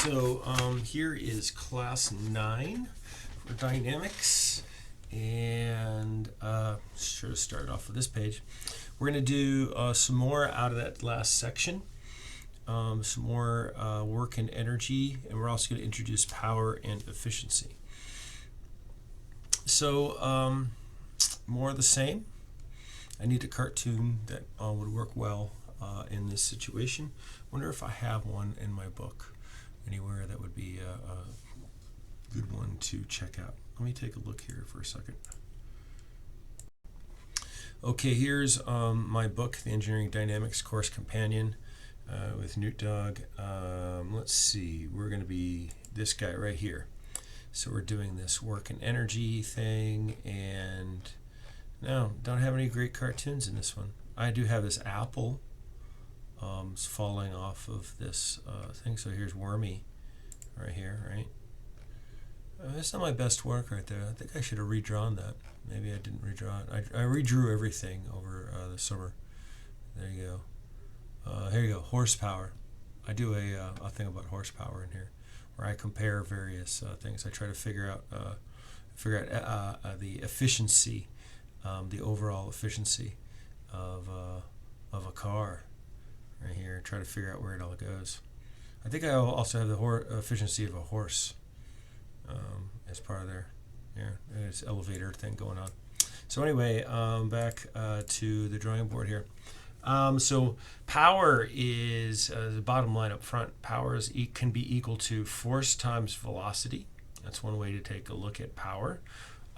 So here is class 9 for dynamics, and sure to start off with this page. We're going to do some more out of that last section, some more work and energy, and we're also going to introduce power and efficiency. So more of the same. I need a cartoon that would work well in this situation. Wonder if I have one in my book anywhere that would be a good one to check out. Let me take a look here for a second. Okay, here's my book, The Engineering Dynamics Course Companion with Newt Dog. Let's see, we're going to be this guy right here. So we're doing this work and energy thing, and no, don't have any great cartoons in this one. I do have this apple falling off of this thing. So here's Wormy right here, right? That's not my best work right there. I think I should have redrawn that. Maybe I didn't redraw it. I redrew everything over the summer. There you go. Here you go, horsepower. I do a thing about horsepower in here, where I compare various things. I try to figure out the efficiency, the overall efficiency of a car. Right here, try to figure out where it all goes. I think I also have the efficiency of a horse as part of there's elevator thing going on. So anyway, back to the drawing board here. So power is the bottom line up front. Power can be equal to force times velocity. That's one way to take a look at power.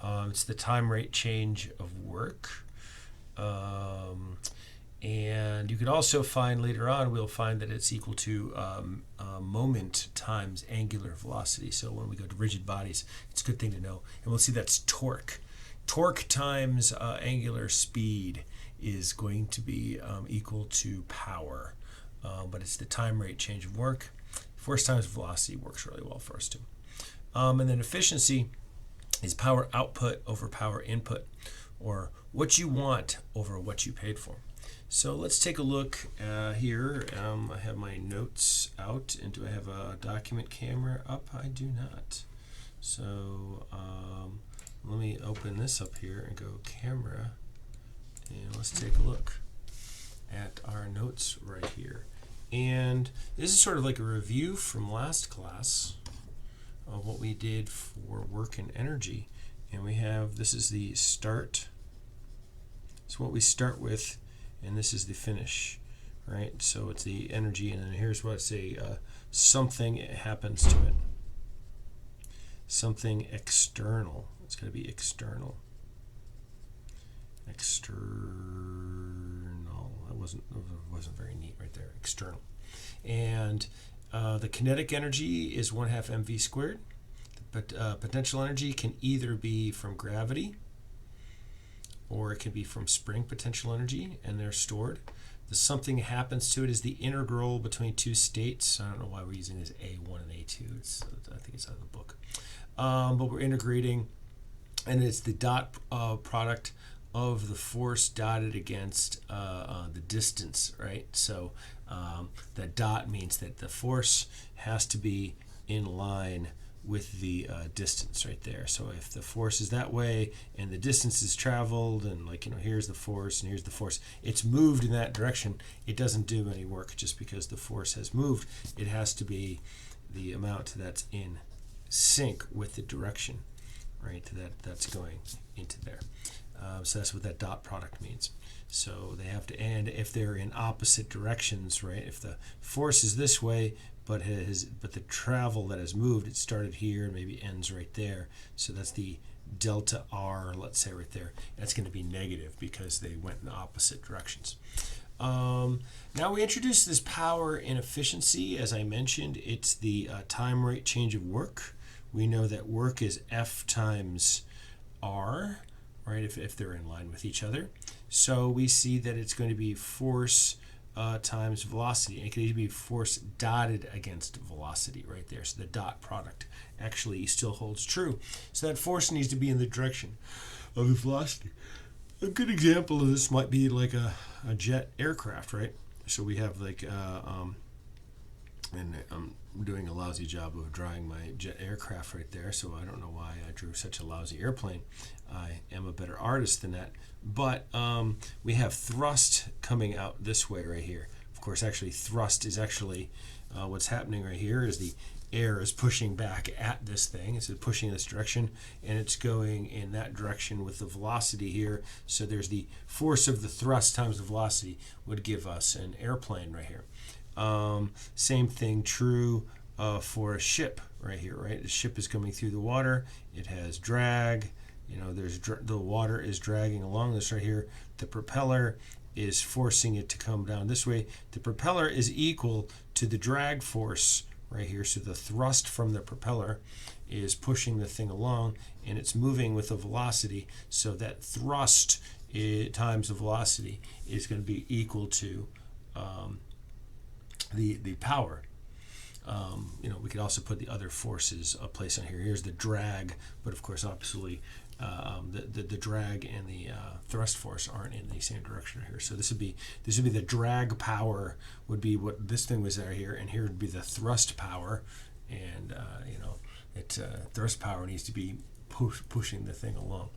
It's the time rate change of work. And you could also find later on, we'll find that it's equal to moment times angular velocity. So when we go to rigid bodies, it's a good thing to know. And we'll see that's torque. Torque times angular speed is going to be equal to power. But it's the time rate change of work. Force times velocity works really well for us too. And then efficiency is power output over power input, or what you want over what you paid for. So let's take a look here. I have my notes out, and do I have a document camera up? I do not. So let me open this up here and go camera, and let's take a look at our notes right here. And this is sort of like a review from last class of what we did for work and energy. And we have, this is the start. It's what we start with, and this is the finish, right? So it's the energy, and then here's what I say, something happens to it. Something external. It's going to be external. External. That wasn't very neat right there. External. And the kinetic energy is 1/2 mv squared. But potential energy can either be from gravity, or it can be from spring potential energy, and they're stored. The something happens to it is the integral between two states. I don't know why we're using this A1 and A2. I think it's out of the book. But we're integrating, and it's the dot product of the force dotted against the distance, right? So that dot means that the force has to be in line with the distance right there. So if the force is that way and the distance is traveled, and here's the force and here's the force, it's moved in that direction, it doesn't do any work just because the force has moved. It has to be the amount that's in sync with the direction, right, that's going into there. So that's what that dot product means. So they have to, and if they're in opposite directions, right, if the force is this way, but the travel that has moved, it started here and maybe ends right there. So that's the delta R, let's say right there. That's going to be negative because they went in opposite directions. Now we introduce this power and efficiency. As I mentioned, it's the time rate change of work. We know that work is F times R, right, if they're in line with each other. So we see that it's going to be force times velocity. It could either be force dotted against velocity right there. So the dot product actually still holds true. So that force needs to be in the direction of the velocity. A good example of this might be like a jet aircraft, right? So we have like And I'm doing a lousy job of drawing my jet aircraft right there, so I don't know why I drew such a lousy airplane. I am a better artist than that. But we have thrust coming out this way right here. Of course, actually, thrust is actually what's happening right here is the air is pushing back at this thing. It's pushing in this direction, and it's going in that direction with the velocity here. So there's the force of the thrust times the velocity would give us an airplane right here. Same thing true for a ship right here, right? The ship is coming through the water. It has drag. You know, the water is dragging along this right here. The propeller is forcing it to come down this way. The propeller is equal to the drag force right here. So the thrust from the propeller is pushing the thing along, and it's moving with a velocity. So that thrust times the velocity is going to be equal to the power. You know, we could also put the other forces placed on here. Here's the drag, but of course, obviously, the drag and the thrust force aren't in the same direction here. So this would be the drag power would be what this thing was there here, and here would be the thrust power, and you know, thrust power needs to be pushing the thing along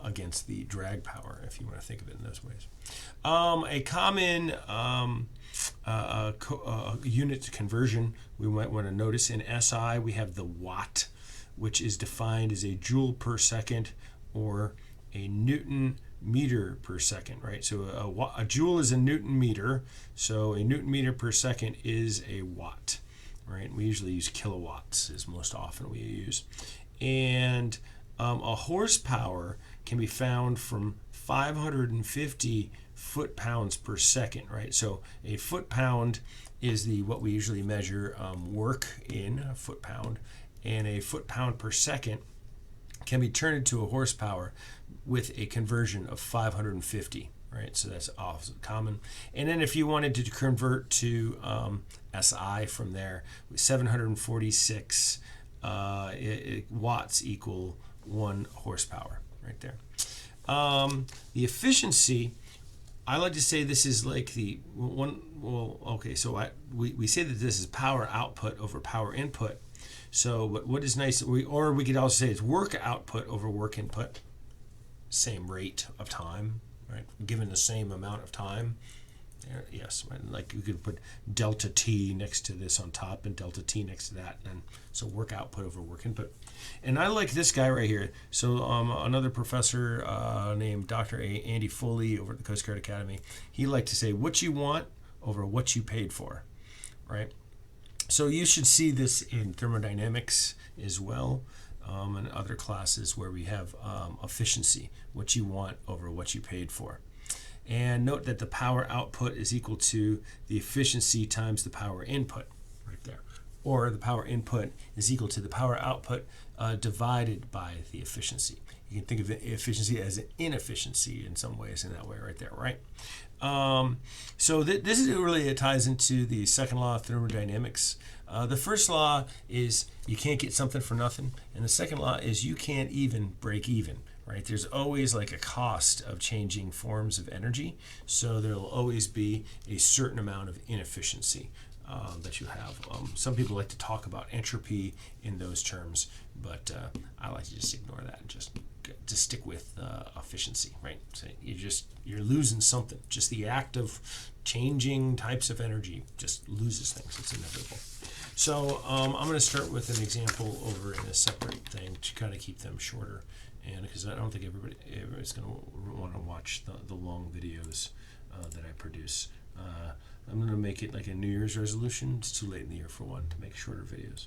against the drag power, if you want to think of it in those ways. A common unit conversion we might want to notice in SI, we have the watt, which is defined as a joule per second or a Newton meter per second, right? So a joule is a Newton meter, so a Newton meter per second is a watt, right? We usually use kilowatts is most often we use. And a horsepower can be found from 550 foot-pounds per second, right? So a foot-pound is what we usually measure work in, a foot-pound, and a foot-pound per second can be turned into a horsepower with a conversion of 550, right? So that's also common. And then if you wanted to convert to SI from there, 746 watts equal 1 horsepower right there. The efficiency, I like to say this is like the one, well, okay, so we say that this is power output over power input. So what is nice, or we could also say it's work output over work input, same rate of time, right? Given the same amount of time. Yes, like you could put delta T next to this on top and delta T next to that, and so work output over work input. And I like this guy right here. So another professor named Dr. Andy Foley over at the Coast Guard Academy, he liked to say what you want over what you paid for, right? So you should see this in thermodynamics as well, and other classes where we have efficiency, what you want over what you paid for. And note that the power output is equal to the efficiency times the power input, right there. Or the power input is equal to the power output divided by the efficiency. You can think of the efficiency as an inefficiency in some ways in that way right there, right? So this is really, it ties into the second law of thermodynamics. The first law is you can't get something for nothing. And the second law is you can't even break even. Right? There's always like a cost of changing forms of energy, so there'll always be a certain amount of inefficiency that you have. Some people like to talk about entropy in those terms, but I like to just ignore that and just stick with efficiency, right? So you're losing something. Just the act of changing types of energy just loses things. It's inevitable. So I'm going to start with an example over in a separate thing to kind of keep them shorter. And because I don't think everybody's going to want to watch the long videos that I produce. I'm going to make it like a New Year's resolution. It's too late in the year for one to make shorter videos.